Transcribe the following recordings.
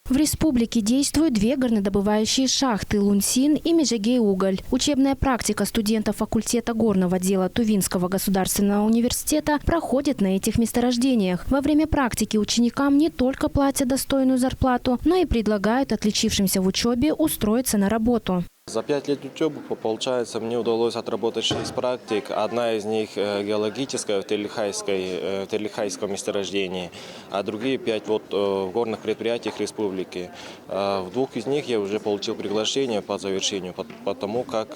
В республике действуют две горнодобывающие шахты – Лунсин и Межегей-Уголь. Учебная практика студентов факультета горного дела Тувинского государственного университета проходит на этих месторождениях. Во время практики ученикам не только платят достойную зарплату, но и предлагают отличившимся в учебе устроиться на работу. За 5 лет учебы, получается, мне удалось отработать 6 практик. Одна из них геологическая в Терлихайском месторождении, а другие 5 в горных предприятиях республики. В 2 из них я уже получил приглашение по завершению, потому как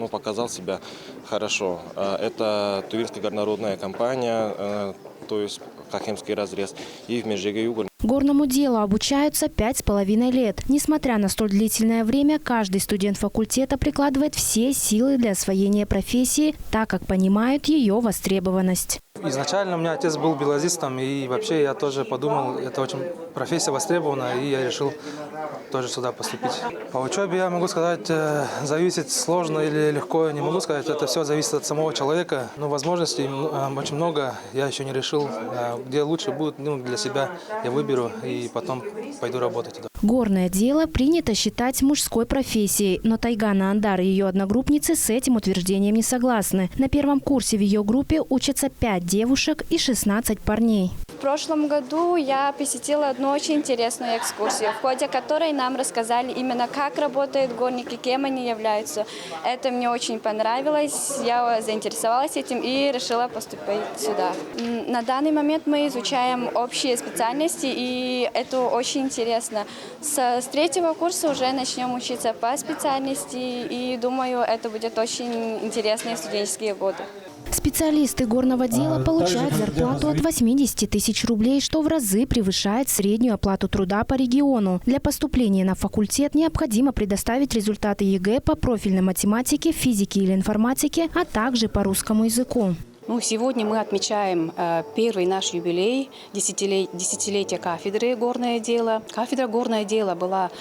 показал себя хорошо. Это Тувинская горнорудная компания, то есть Хохемский разрез, и в Межегей-Уголь. Горному делу обучаются 5,5 лет. Несмотря на столь длительное время, каждый студент факультета прикладывает все силы для освоения профессии, так как понимают ее востребованность. Изначально у меня отец был геодезистом, и вообще я тоже подумал, это очень профессия востребована, и я решил тоже сюда поступить. По учебе я могу сказать, зависит сложно или легко, не могу сказать, это все зависит от самого человека. Но возможностей очень много, я еще не решил, где лучше будет для себя, я выберу и потом пойду работать. Горное дело принято считать мужской профессией, но Тайгана Андар и ее одногруппницы с этим утверждением не согласны. На первом курсе в ее группе учатся 5 девушек и 16 парней. В прошлом году я посетила одну очень интересную экскурсию, в ходе которой нам рассказали именно, как работают горники, кем они являются. Это мне очень понравилось, я заинтересовалась этим и решила поступить сюда. На данный момент мы изучаем общие специальности, и это очень интересно. С 3-го курса уже начнем учиться по специальности, и думаю, это будет очень интересные студенческие годы. Специалисты горного дела получают зарплату от 80 тысяч рублей, что в разы превышает среднюю оплату труда по региону. Для поступления на факультет необходимо предоставить результаты ЕГЭ по профильной математике, физике или информатике, а также по русскому языку. Сегодня мы отмечаем первый наш юбилей, десятилетие кафедры «Горное дело». Кафедра «Горное дело» была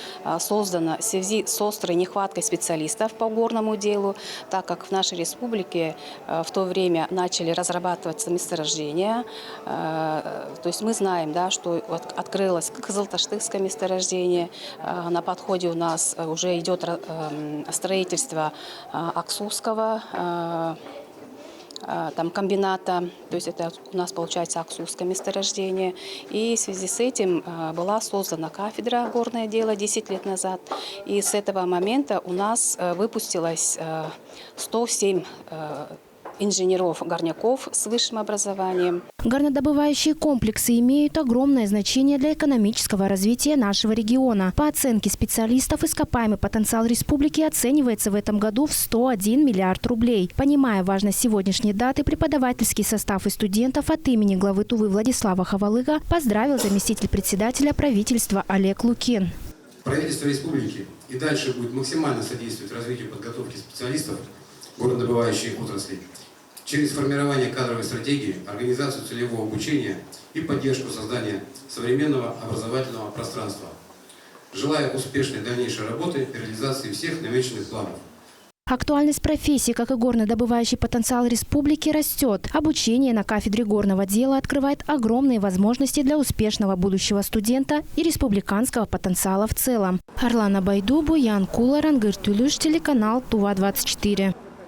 создана в связи с острой нехваткой специалистов по горному делу, так как в нашей республике в то время начали разрабатываться месторождения. То есть мы знаем, что открылось Кызылташтыкское месторождение, на подходе у нас уже идет строительство Аксусского комбината, то есть это у нас получается Аксусское месторождение. И в связи с этим была создана кафедра «Горное дело» 10 лет назад. И с этого момента у нас выпустилось 107 инженеров-горняков с высшим образованием. Горнодобывающие комплексы имеют огромное значение для экономического развития нашего региона. По оценке специалистов, ископаемый потенциал республики оценивается в этом году в 101 миллиард рублей. Понимая важность сегодняшней даты, преподавательский состав и студентов от имени главы Тувы Владислава Хавалыга поздравил заместитель председателя правительства Олег Лукин. Правительство республики и дальше будет максимально содействовать развитию подготовки специалистов горнодобывающей отрасли через формирование кадровой стратегии, организацию целевого обучения и поддержку создания современного образовательного пространства. Желаю успешной дальнейшей работы и реализации всех намеченных планов. Актуальность профессии, как и горнодобывающий потенциал республики, растет. Обучение на кафедре горного дела открывает огромные возможности для успешного будущего студента и республиканского потенциала в целом. Арлана Байду, Буян Кула, Рангыр Тюлюш, телеканал Тува-24.